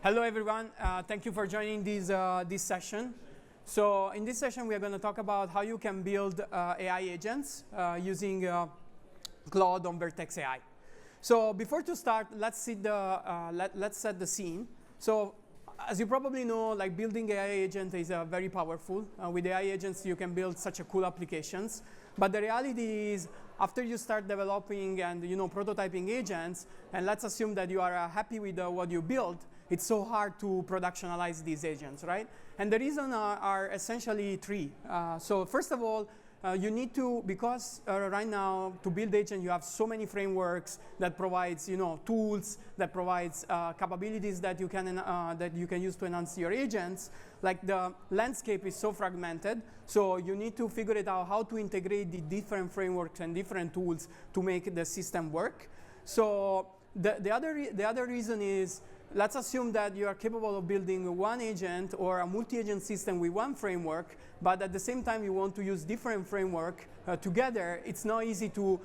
Hello, everyone. Thank you for joining this session. So in this session, we are going to talk about how you can build AI agents using Claude on Vertex AI. So before to start, let's set the scene. So as you probably know, like building AI agent is very powerful. With AI agents, you can build such a cool applications. But the reality is, after you start developing and prototyping agents, and let's assume that you are happy with what you built, it's so hard to productionalize these agents, right? And the reason are essentially three. So first of all, you need to, because right now to build agent, you have so many frameworks that provides tools, that provides capabilities that you can use to enhance your agents. Like the landscape is so fragmented, so you need to figure it out how to integrate the different frameworks and different tools to make the system work. So the other reason is, let's assume that you are capable of building one agent or a multi-agent system with one framework, but at the same time you want to use different framework together. It's not easy to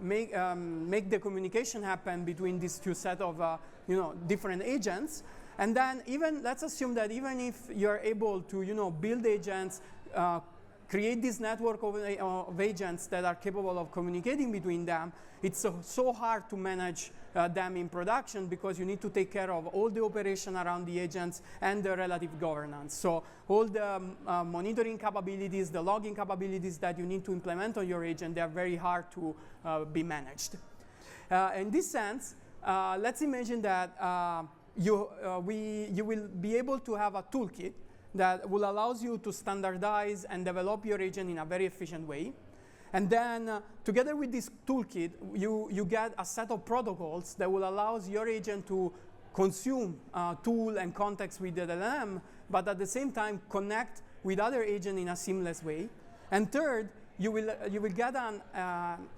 make the communication happen between these two set of different agents. And then let's assume that even if you're able to build agents, create this network of agents that are capable of communicating between them, it's so hard to manage them in production because you need to take care of all the operation around the agents and the relative governance. So all the monitoring capabilities, the logging capabilities that you need to implement on your agent, they are very hard to be managed. In this sense, let's imagine that you will be able to have a toolkit that will allow you to standardize and develop your agent in a very efficient way. And then together with this toolkit, you get a set of protocols that will allow your agent to consume tool and context with the LLM, but at the same time connect with other agents in a seamless way. And third, you will get an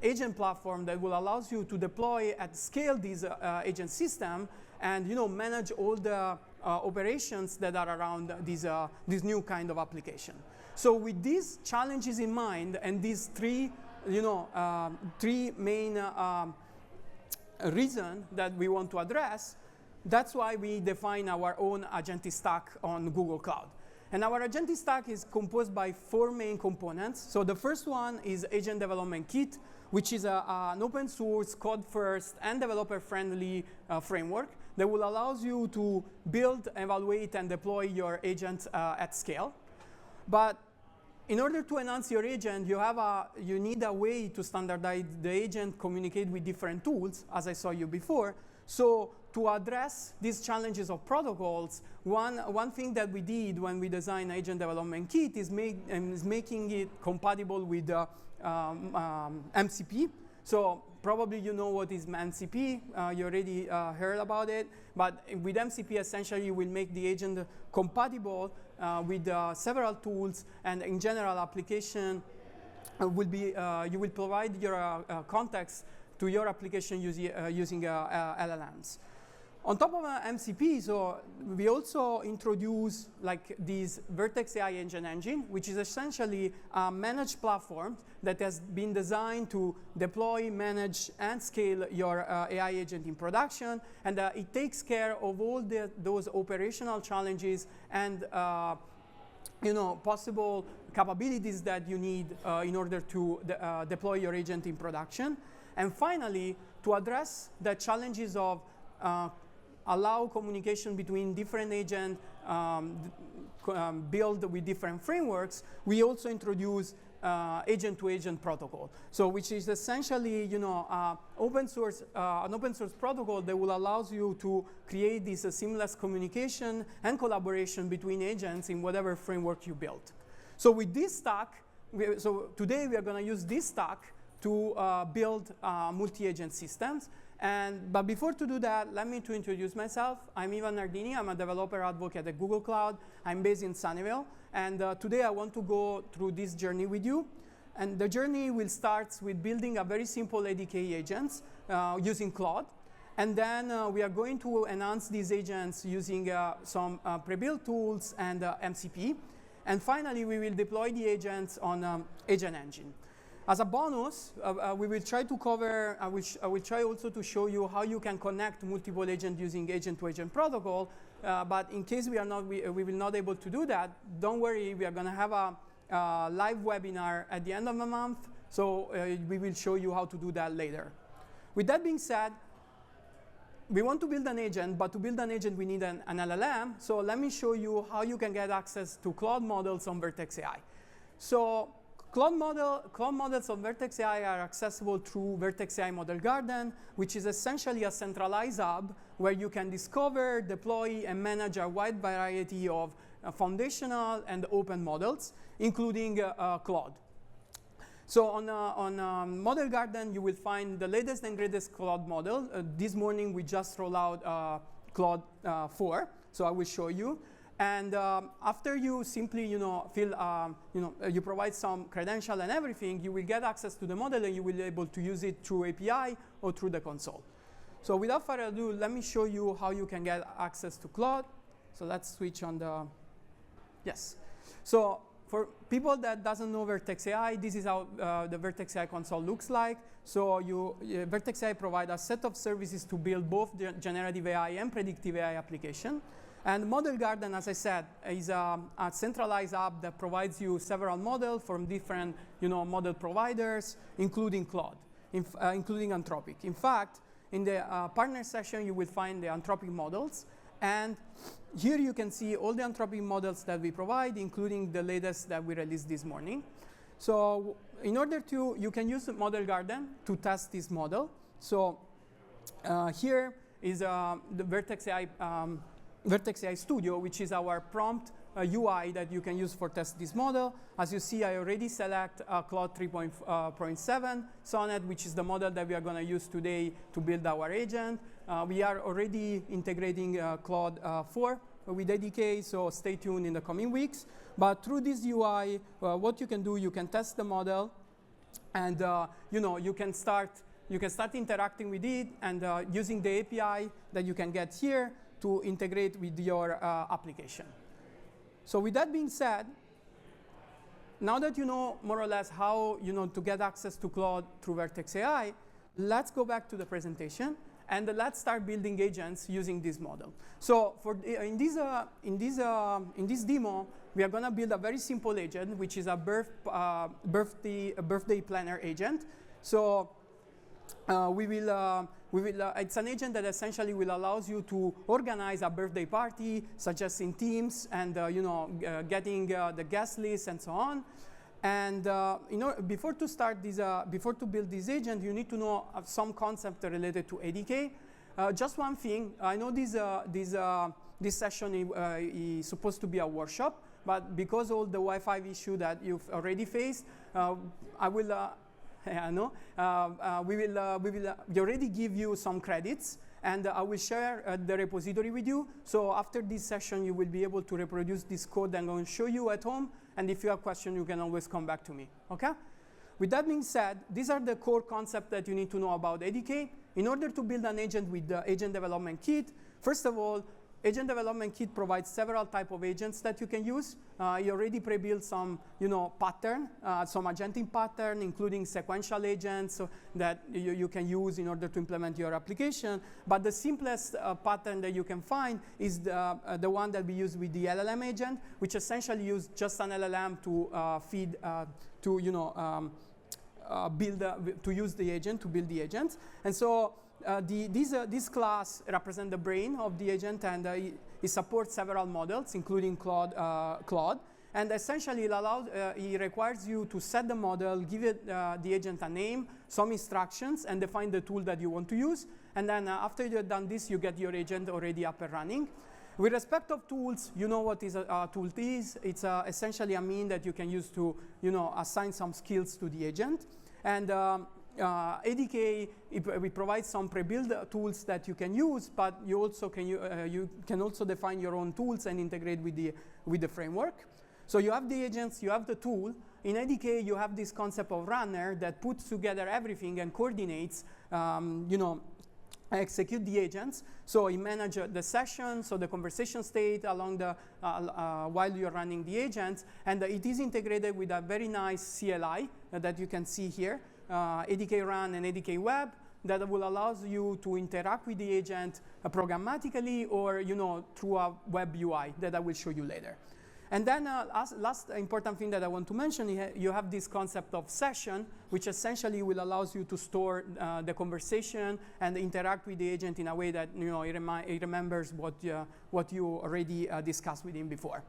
agent platform that will allow you to deploy at scale this agent system and manage all the operations that are around this new kind of application. So with these challenges in mind and these three main reasons that we want to address, that's why we define our own agentic stack on Google Cloud. And our agentic stack is composed by four main components. So the first one is Agent Development Kit, which is an open source, code first, and developer friendly framework that will allow you to build, evaluate, and deploy your agents at scale. But in order to enhance your agent, you need a way to standardize the agent, communicate with different tools, as I saw you before. So to address these challenges of protocols, one thing that we did when we designed Agent Development Kit is making it compatible with MCP. So probably you know what is MCP. You already heard about it. But with MCP, essentially, you will make the agent compatible with several tools. And in general, application will be, you will provide your context to your application using LLMs. On top of MCP, so we also introduce like this Vertex AI engine, which is essentially a managed platform that has been designed to deploy, manage, and scale your AI agent in production. And it takes care of all those operational challenges and possible capabilities that you need in order to deploy your agent in production. And finally, to address the challenges of allow communication between different agents built with different frameworks, we also introduce agent-to-agent protocol. So which is essentially an open source protocol that will allow you to create this seamless communication and collaboration between agents in whatever framework you build. So with this stack, so today we are going to use this stack to build multi-agent systems. But before to do that, let me introduce myself. I'm Nardini. I'm a developer advocate at Google Cloud. I'm based in Sunnyvale. And today I want to go through this journey with you. And the journey will start with building a very simple ADK agents using Claude. And then we are going to enhance these agents using some pre-built tools and MCP. And finally, we will deploy the agents on Agent Engine. As a bonus, we will try to cover, I will try also to show you how you can connect multiple agents using agent-to-agent protocol. But in case we will not able to do that, don't worry, we are going to have a live webinar at the end of the month. So we will show you how to do that later. With that being said, we want to build an agent, but to build an agent, we need an LLM. So let me show you how you can get access to Claude models on Vertex AI. So Claude models on Vertex AI are accessible through Vertex AI Model Garden, which is essentially a centralized hub where you can discover, deploy, and manage a wide variety of foundational and open models, including Claude. So on Model Garden, you will find the latest and greatest Claude model. This morning, we just rolled out Claude 4, so I will show you. And after you simply, you provide some credential and everything, you will get access to the model, and you will be able to use it through API or through the console. So without further ado, let me show you how you can get access to Claude. So let's switch on the, yes. So for people that doesn't know Vertex AI, this is how the Vertex AI console looks like. So Vertex AI provides a set of services to build both the generative AI and predictive AI application. And Model Garden, as I said, is a centralized app that provides you several models from different model providers, including Claude, including Anthropic. In fact, in the partner session, you will find the Anthropic models. And here you can see all the Anthropic models that we provide, including the latest that we released this morning. So in order to, you can use Model Garden to test this model. So here is the Vertex AI Studio, which is our prompt UI that you can use for test this model. As you see, I already select Claude 3.7 Sonnet, which is the model that we are going to use today to build our agent. We are already integrating Claude 4 with ADK, so stay tuned in the coming weeks. But through this UI, what you can do, you can test the model, and you can start interacting with it, and using the API that you can get here to integrate with your application. So with that being said, now that you know more or less how to get access to Claude through Vertex AI, let's go back to the presentation and let's start building agents using this model. So in this demo, we are going to build a very simple agent, which is a birthday planner agent. So it's an agent that essentially will allow you to organize a birthday party, suggesting themes, and getting the guest list and so on. And before to build this agent, you need to know some concept related to ADK. Just one thing, I know this session is supposed to be a workshop, but because all the Wi-Fi issue that you've already faced, I will. We already give you some credits, and I will share the repository with you. So after this session, you will be able to reproduce this code that I'm going to show you at home. And if you have questions, you can always come back to me. Okay? With that being said, these are the core concepts that you need to know about ADK. In order to build an agent with the Agent Development Kit, first of all, Agent Development Kit provides several types of agents that you can use. You already pre-built some, pattern, some agentic pattern, including sequential agents so that you can use in order to implement your application. But the simplest pattern that you can find is the one that we use with the LLM agent, which essentially uses just an LLM to feed, to use the agent, to build the agents. And so this class represents the brain of the agent, and it supports several models, including Claude. And essentially, it requires you to set the model, give it the agent a name, some instructions, and define the tool that you want to use. And then after you've done this, you get your agent already up and running. With respect of tools, you know what a tool is. It's essentially a mean that you can use to assign some skills to the agent. And ADK, we provide some pre-built tools that you can use, but you also you can also define your own tools and integrate with the framework. So you have the agents, you have the tool. In ADK, you have this concept of runner that puts together everything and coordinates, execute the agents. So it manages the session, so the conversation state along the while you're running the agents, and it is integrated with a very nice CLI that you can see here, ADK Run and ADK Web, that will allow you to interact with the agent programmatically or through a web UI that I will show you later. And then last important thing that I want to mention, you have this concept of session, which essentially will allow you to store the conversation and interact with the agent in a way that it remembers what you already discussed with him before.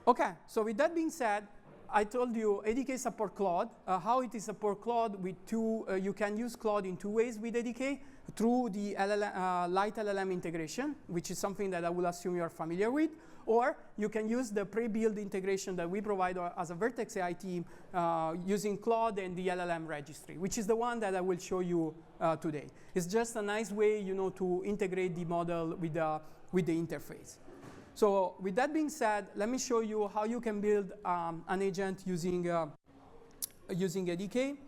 Okay, so with that being said, I told you ADK support Claude. How it is support Claude with you can use Claude in two ways with ADK, through the light LLM integration, which is something that I will assume you're familiar with, or you can use the pre-built integration that we provide as a Vertex AI team using Claude and the LLM registry, which is the one that I will show you today. It's just a nice way, to integrate the model with the interface. So with that being said, let me show you how you can build an agent using ADK.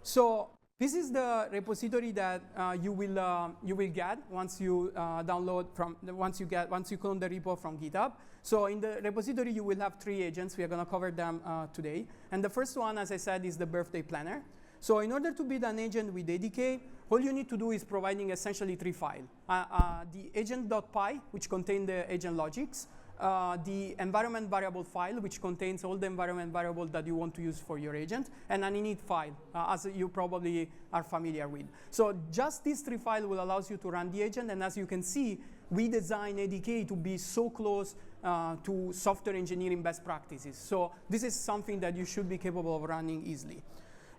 So this is the repository that you will get once you once you clone the repo from GitHub. So in the repository you will have 3 agents. We are going to cover them today. And the first one, as I said, is the birthday planner. So in order to build an agent with ADK, all you need to do is providing essentially 3 files. The agent.py, which contains the agent logics, the environment variable file, which contains all the environment variables that you want to use for your agent, and an init file, as you probably are familiar with. So just these 3 files will allow you to run the agent, and as you can see, we designed ADK to be so close to software engineering best practices. So this is something that you should be capable of running easily.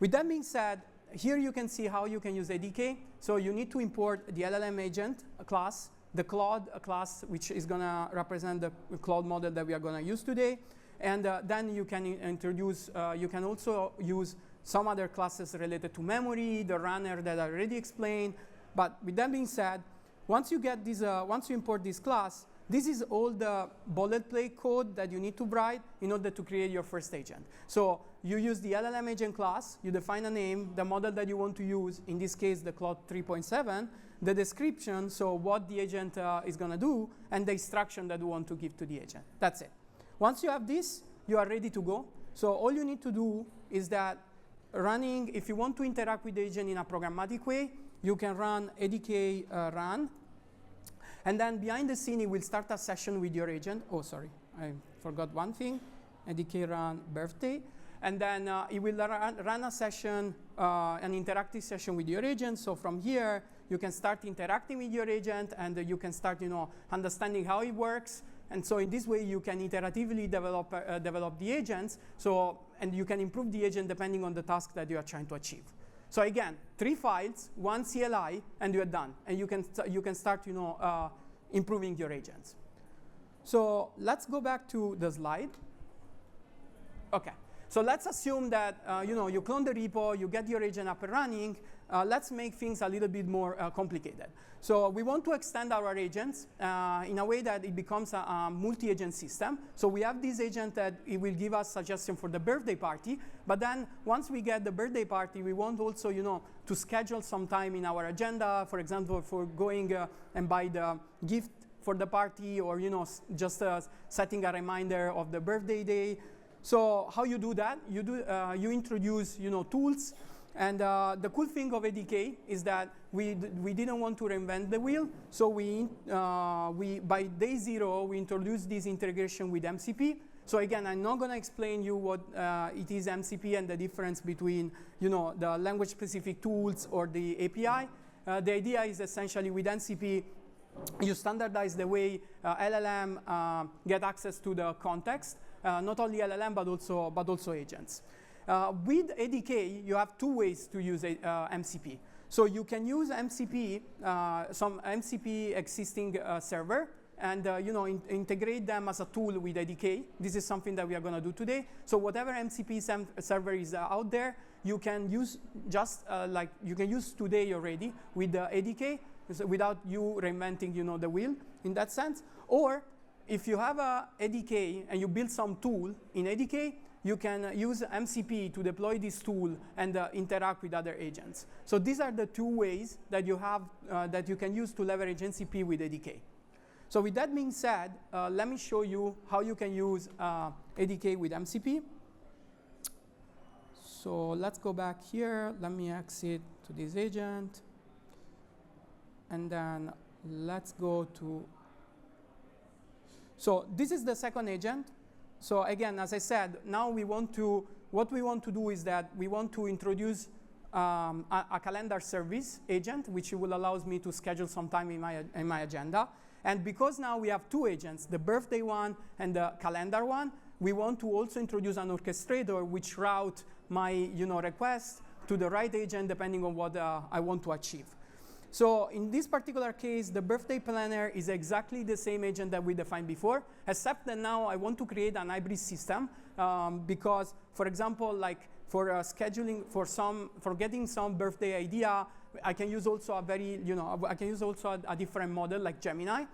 With that being said, here you can see how you can use ADK. So you need to import the LLM agent class, the Claude class, which is going to represent the Claude model that we are going to use today. And then you can introduce, you can also use some other classes related to memory, the runner that I already explained. But with that being said, once you get this, once you import this class, this is all the boilerplate code that you need to write in order to create your first agent. So you use the LLM agent class, you define a name, the model that you want to use, in this case the Claude 3.7, the description, so what the agent is going to do, and the instruction that you want to give to the agent. That's it. Once you have this, you are ready to go. So all you need to do is that running, if you want to interact with the agent in a programmatic way, you can run ADK run. And then behind the scene, it will start a session with your agent. Oh, sorry, I forgot one thing. ADK run birthday. And then it will run a session, an interactive session with your agent. So from here, you can start interacting with your agent, and you can start, understanding how it works. And so in this way, you can iteratively develop the agents. So, and you can improve the agent depending on the task that you are trying to achieve. So again, 3 files, 1 CLI, and you're done. And you can start, improving your agents. So let's go back to the slide. Okay. So let's assume that you clone the repo, you get your agent up and running. Let's make things a little bit more complicated. So we want to extend our agents in a way that it becomes a multi-agent system. So we have this agent that it will give us suggestion for the birthday party. But then once we get the birthday party, we want also to schedule some time in our agenda, for example, for going and buy the gift for the party, or just setting a reminder of the birthday day. So how you do that? You introduce tools, and the cool thing of ADK is that we didn't want to reinvent the wheel. So by day 0 we introduced this integration with MCP. So again, I'm not going to explain you what it is MCP and the difference between the language specific tools or the API. The idea is essentially with MCP, you standardize the way LLM get access to the context. Not only LLM, but also agents. With ADK, you have 2 ways to use MCP. So you can use MCP, some MCP existing server, and integrate them as a tool with ADK. This is something that we are going to do today. So whatever MCP server is out there, you can use just like you can use today already with the ADK, without you reinventing the wheel in that sense. Or if you have a ADK and you build some tool in ADK, you can use MCP to deploy this tool and interact with other agents. So these are the two ways that you have that you can use to leverage MCP with ADK. So with that being said, let me show you how you can use ADK with MCP. So let's go back here. Let me exit to this agent. And then let's go to, so this is the second agent. So again, as I said, now what we want to do is that we want to introduce a calendar service agent, which will allow me to schedule some time in my agenda. And because now we have two agents, the birthday one and the calendar one, we want to also introduce an orchestrator which route my request to the right agent depending on what I want to achieve. So in this particular case, the birthday planner is exactly the same agent that we defined before, except that now I want to create an hybrid system because, for example, like for scheduling for getting some birthday idea, I can use also a different model like Gemini.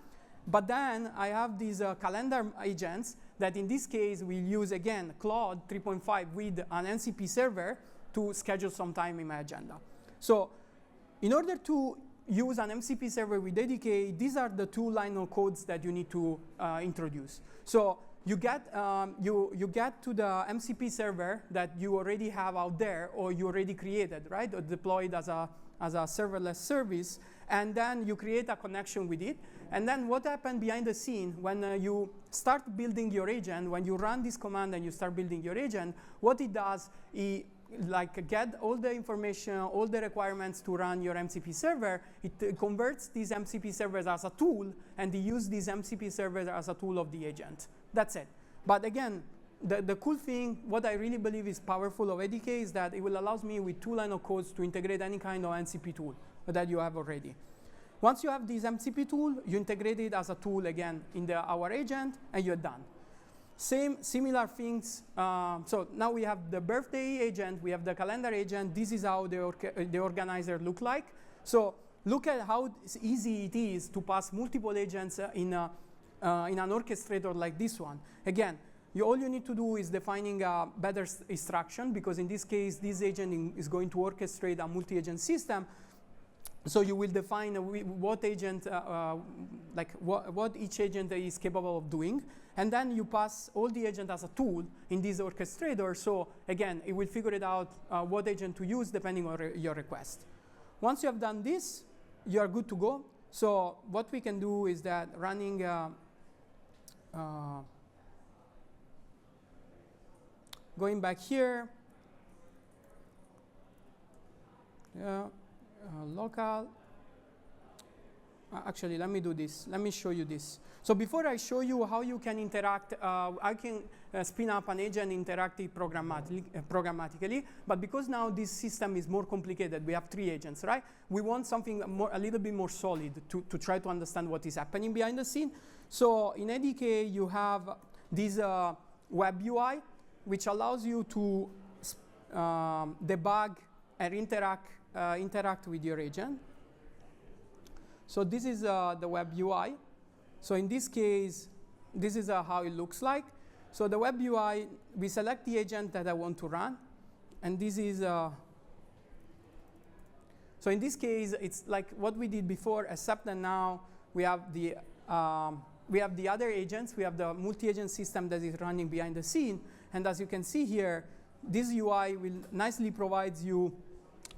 But then I have these calendar agents that in this case will use again Claude 3.5 with an MCP server to schedule some time in my agenda. So in order to use an MCP server with ADK, these are the two line of codes that you need to introduce. So you get to the MCP server that you already have out there or you already created, right, or deployed as a serverless service, and then you create a connection with it. And then what happened behind the scene when you start building your agent, when you run this command and you start building your agent, what it does is get all the information, all the requirements to run your MCP server. It converts these MCP servers as a tool, and they use these MCP servers as a tool of the agent. That's it. But again, the cool thing, what I really believe is powerful of ADK is that it will allow me with two line of codes to integrate any kind of MCP tool that you have already. Once you have this MCP tool, you integrate it as a tool again in our agent, and you're done. Similar things. So now we have the birthday agent, we have the calendar agent. This is how the organizer look like. So look at how easy it is to pass multiple agents in an orchestrator like this one. Again, all you need to do is defining a better instruction, because in this case, this agent is going to orchestrate a multi-agent system. So you will define what agent, what each agent is capable of doing, and then you pass all the agent as a tool in this orchestrator. So again, it will figure it out what agent to use depending on your request. Once you have done this, you are good to go. So what we can do is that running going back here, local. Actually, let me do this. Let me show you this. So before I show you how you can interact, I can spin up an agent interactive programmatically. But because now this system is more complicated, we have 3 agents, right? We want something a little bit more solid to try to understand what is happening behind the scene. So in ADK, you have this web UI, which allows you to debug and interact with your agent. So this is the web UI. So in this case, this is how it looks like. So the web UI, we select the agent that I want to run, and this is. So in this case, it's like what we did before, except that now we have the other agents. We have the multi-agent system that is running behind the scene, and as you can see here, this UI will nicely provide you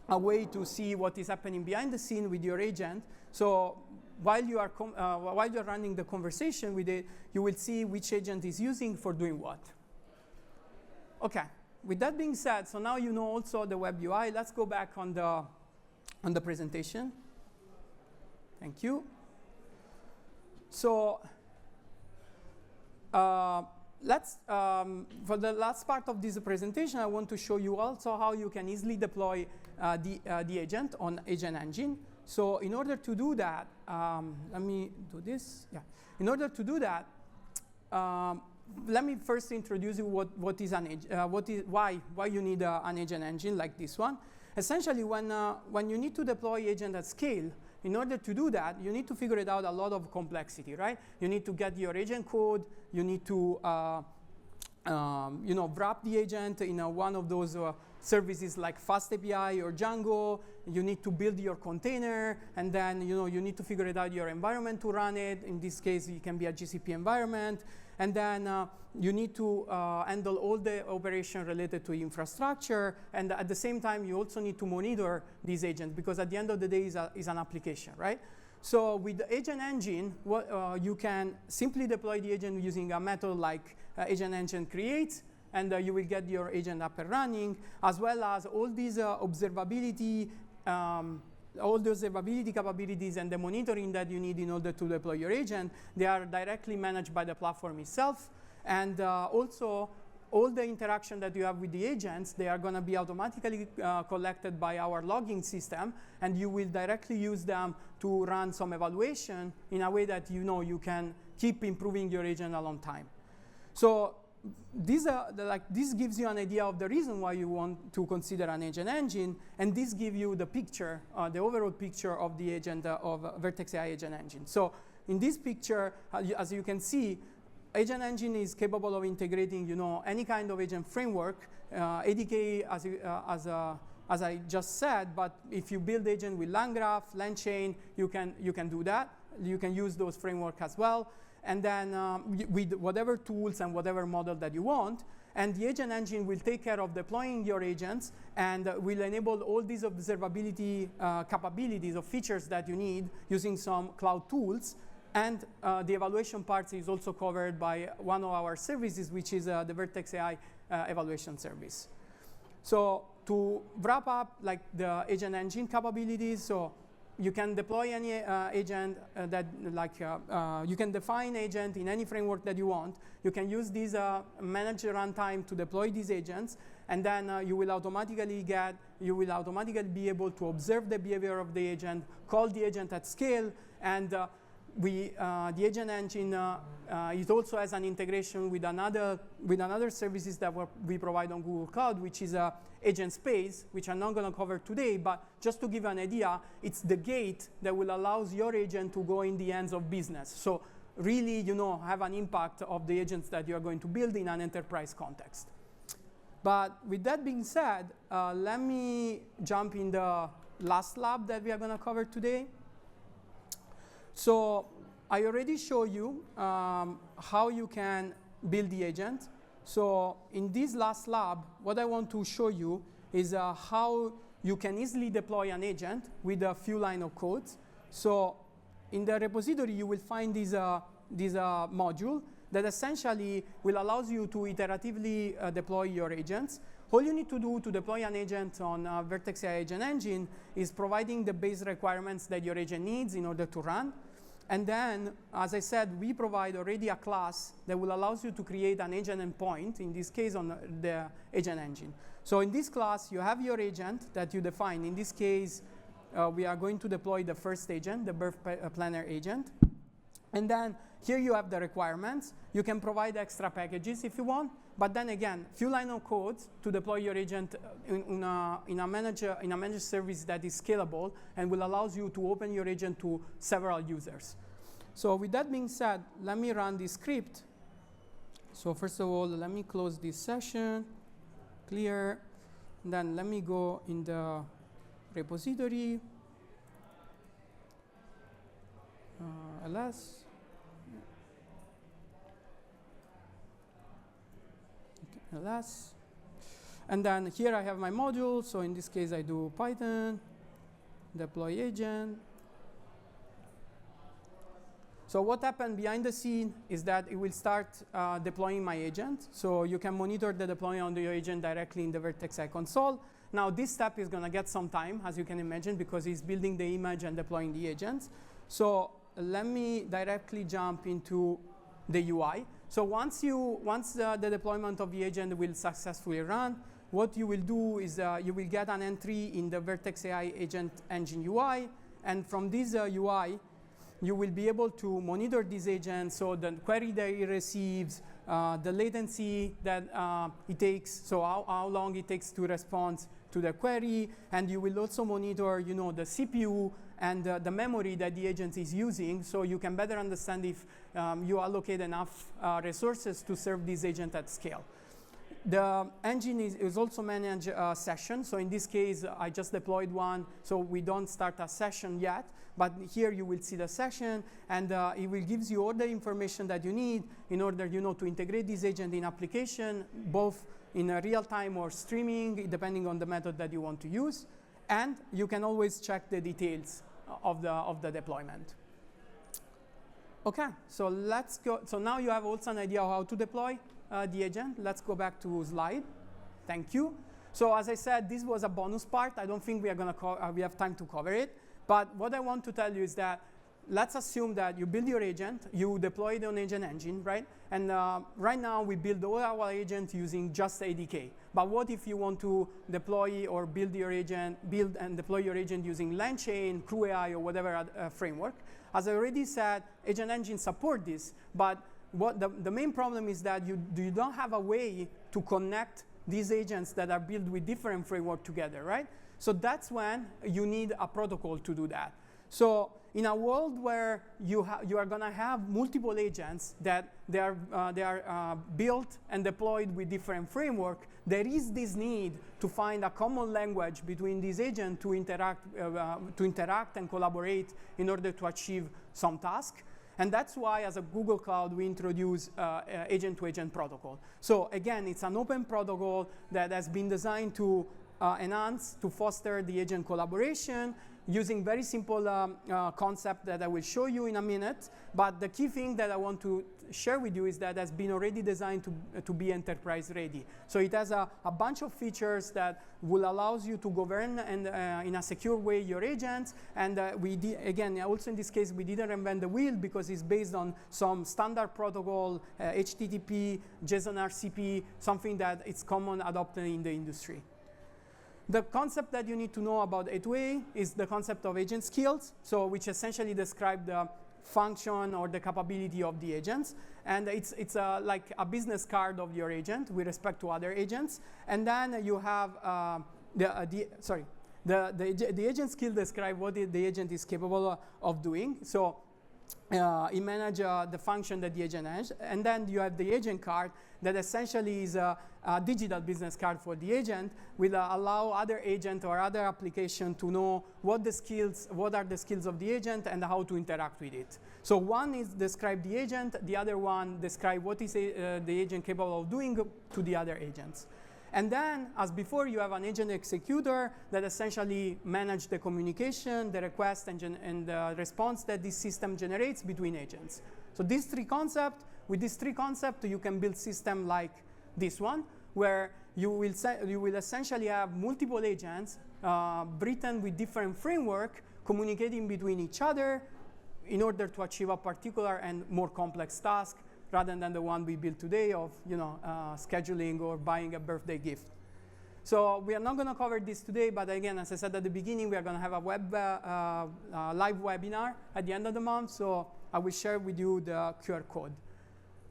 a way to see what is happening behind the scene with your agent. So while you're running the conversation with it, you will see which agent is using for doing what. Okay. With that being said, so now you know also the web UI. Let's go back on the presentation. Thank you. So let's for the last part of this presentation, I want to show you also how you can easily deploy the agent on Agent Engine. So in order to do that, let me do this. Yeah. In order to do that, let me first introduce you what is an why you need an agent engine like this one. Essentially, when you need to deploy agent at scale, in order to do that, you need to figure it out a lot of complexity, right? You need to get your agent code. You need to wrap the agent in one of those services like Fast API or Django. You need to build your container, and then you need to figure it out your environment to run it. In this case, it can be a GCP environment, and then you need to handle all the operation related to infrastructure, and at the same time, you also need to monitor these agents because at the end of the day, is an application, right? So with the agent engine, you can simply deploy the agent using a method like agent engine creates, and you will get your agent up and running, as well as all these observability capabilities and the monitoring that you need in order to deploy your agent. They are directly managed by the platform itself, and also all the interaction that you have with the agents, they are going to be automatically collected by our logging system, and you will directly use them to run some evaluation in a way that you can keep improving your agent a long time. So this gives you an idea of the reason why you want to consider an agent engine, and this gives you the picture, the overall picture of the agent of Vertex AI agent engine. So in this picture, as you can see, agent engine is capable of integrating, any kind of agent framework, ADK as I just said. But if you build agent with LangGraph, LangChain, you can do that. You can use those frameworks as well, and then with whatever tools and whatever model that you want. And the agent engine will take care of deploying your agents and will enable all these observability capabilities or features that you need using some cloud tools. And the evaluation part is also covered by one of our services, which is the Vertex AI evaluation service. So to wrap up the agent engine capabilities, so you can deploy any agent you can define agent in any framework that you want. You can use this manage runtime to deploy these agents, and then you will automatically be able to observe the behavior of the agent, call the agent at scale, and the agent engine it also has an integration with another services that we provide on Google Cloud, which is Agent Space, which I'm not going to cover today, but just to give you an idea, it's the gate that will allow your agent to go in the hands of business. So really, have an impact of the agents that you are going to build in an enterprise context. But with that being said, let me jump in the last lab that we are going to cover today. So I already showed you how you can build the agent. So in this last lab, what I want to show you is how you can easily deploy an agent with a few lines of code. So in the repository, you will find this module that essentially will allow you to iteratively deploy your agents. All you need to do to deploy an agent on Vertex AI Agent Engine is providing the base requirements that your agent needs in order to run. And then, as I said, we provide already a class that will allow you to create an agent endpoint, in this case on the agent engine. So in this class, you have your agent that you define. In this case, we are going to deploy the first agent, the birth planner agent. And then here you have the requirements. You can provide extra packages if you want. But then again, few lines of code to deploy your agent in a managed service that is scalable and will allow you to open your agent to several users. So with that being said, let me run this script. So first of all, let me close this session, clear. Then let me go in the repository, ls. ls. And then here I have my module. So in this case, I do Python, deploy agent. So what happened behind the scene is that it will start deploying my agent. So you can monitor the deployment on your agent directly in the Vertex AI console. Now this step is going to get some time, as you can imagine, because it's building the image and deploying the agents. So let me directly jump into the UI. So once the deployment of the agent will successfully run, what you will do is you will get an entry in the Vertex AI Agent Engine UI. And from this UI, you will be able to monitor this agent, so the query that it receives, the latency that it takes, so how long it takes to respond to the query, and you will also monitor, the CPU and the memory that the agent is using, so you can better understand if you allocate enough resources to serve this agent at scale. The engine is also manage a session. So in this case, I just deployed one, so we don't start a session yet. But here you will see the session, and it will give you all the information that you need in order, to integrate this agent in application, both in a real time or streaming, depending on the method that you want to use. And you can always check the details of the deployment. Okay, so let's go. So now you have also an idea of how to deploy the agent. Let's go back to slide. Thank you. So as I said, this was a bonus part. I don't think we have time to cover it. But what I want to tell you is that let's assume that you build your agent, you deploy it on Agent Engine, right? And right now we build all our agents using just ADK. But what if you want to deploy or build and deploy your agent using LangChain, CrewAI, or whatever framework? As I already said, Agent Engine support this, but the main problem is that you don't have a way to connect these agents that are built with different frameworks together, right? So that's when you need a protocol to do that. So in a world where you are going to have multiple agents that they are built and deployed with different framework, there is this need to find a common language between these agents to interact and collaborate in order to achieve some task. And that's why, as a Google Cloud, we introduce agent-to-agent protocol. So again, it's an open protocol that has been designed to enhance, to foster the agent collaboration using very simple concept that I will show you in a minute. But the key thing that I want to share with you is that it has been already designed to be enterprise ready. So it has a bunch of features that will allow you to govern and in a secure way your agents. And again, also in this case, we didn't reinvent the wheel because it's based on some standard protocol, HTTP, JSON RCP, something that is common adopted in the industry. The concept that you need to know about A2A is the concept of agent skills, so which essentially describe the function or the capability of the agents. And it's like a business card of your agent with respect to other agents. And then you have the agent skill describe what the agent is capable of doing. So it manages the function that the agent has. And then you have the agent card that essentially is a digital business card for the agent, will allow other agent or other application to know what are the skills of the agent and how to interact with it. So one is describe the agent, the other one describe what is the agent capable of doing to the other agents. And then, as before, you have an agent executor that essentially manages the communication, the request, and the response that this system generates between agents. So these three concepts, with these three concepts, you can build system like this one, where you will essentially have multiple agents written with different framework communicating between each other in order to achieve a particular and more complex task, rather than the one we built today of scheduling or buying a birthday gift. So we are not going to cover this today, but again, as I said at the beginning, we are going to have a live webinar at the end of the month, so I will share with you the QR code.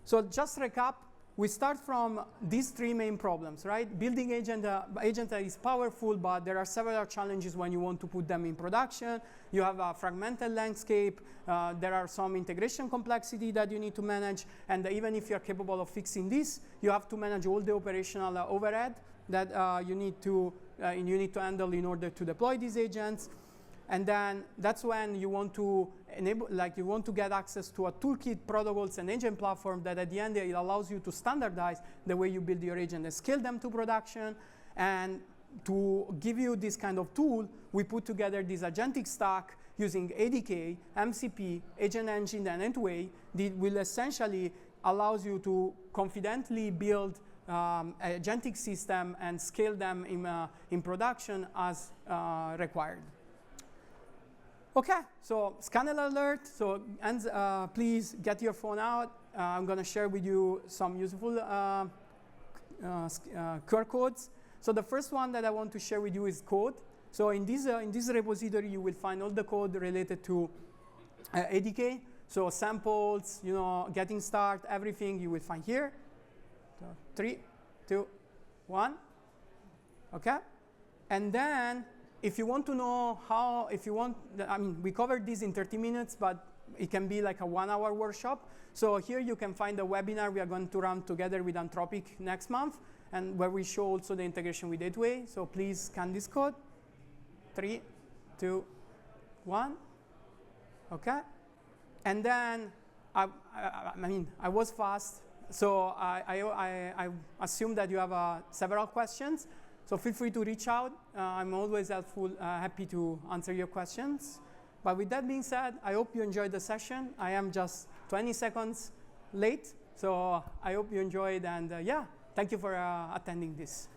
So just recap, we start from these three main problems, right? Building agent that is powerful, but there are several challenges when you want to put them in production. You have a fragmented landscape. There are some integration complexity that you need to manage. And even if you're capable of fixing this, you have to manage all the operational overhead that you need to handle in order to deploy these agents. And then that's when you want to enable, you want to get access to a toolkit, protocols, and agent platform that at the end it allows you to standardize the way you build your agent and scale them to production. And to give you this kind of tool, we put together this agentic stack using ADK, MCP, Agent Engine, and A2A that will essentially allows you to confidently build agentic system and scale them in production as required. Okay, so scanner alert. So please get your phone out. I'm going to share with you some useful QR codes. So the first one that I want to share with you is code. So in this repository, you will find all the code related to ADK. So samples, getting started, everything you will find here. So 3, 2, 1. Okay. And then, if you want to know how, we covered this in 30 minutes, but it can be like a 1-hour workshop. So here you can find a webinar we are going to run together with Anthropic next month, and where we show also the integration with Gateway. So please scan this code. 3, 2, 1. Okay. And then, I was fast, so I assume that you have several questions. So feel free to reach out. I'm always happy to answer your questions. But with that being said, I hope you enjoyed the session. I am just 20 seconds late, so I hope you enjoyed. And yeah, thank you for attending this.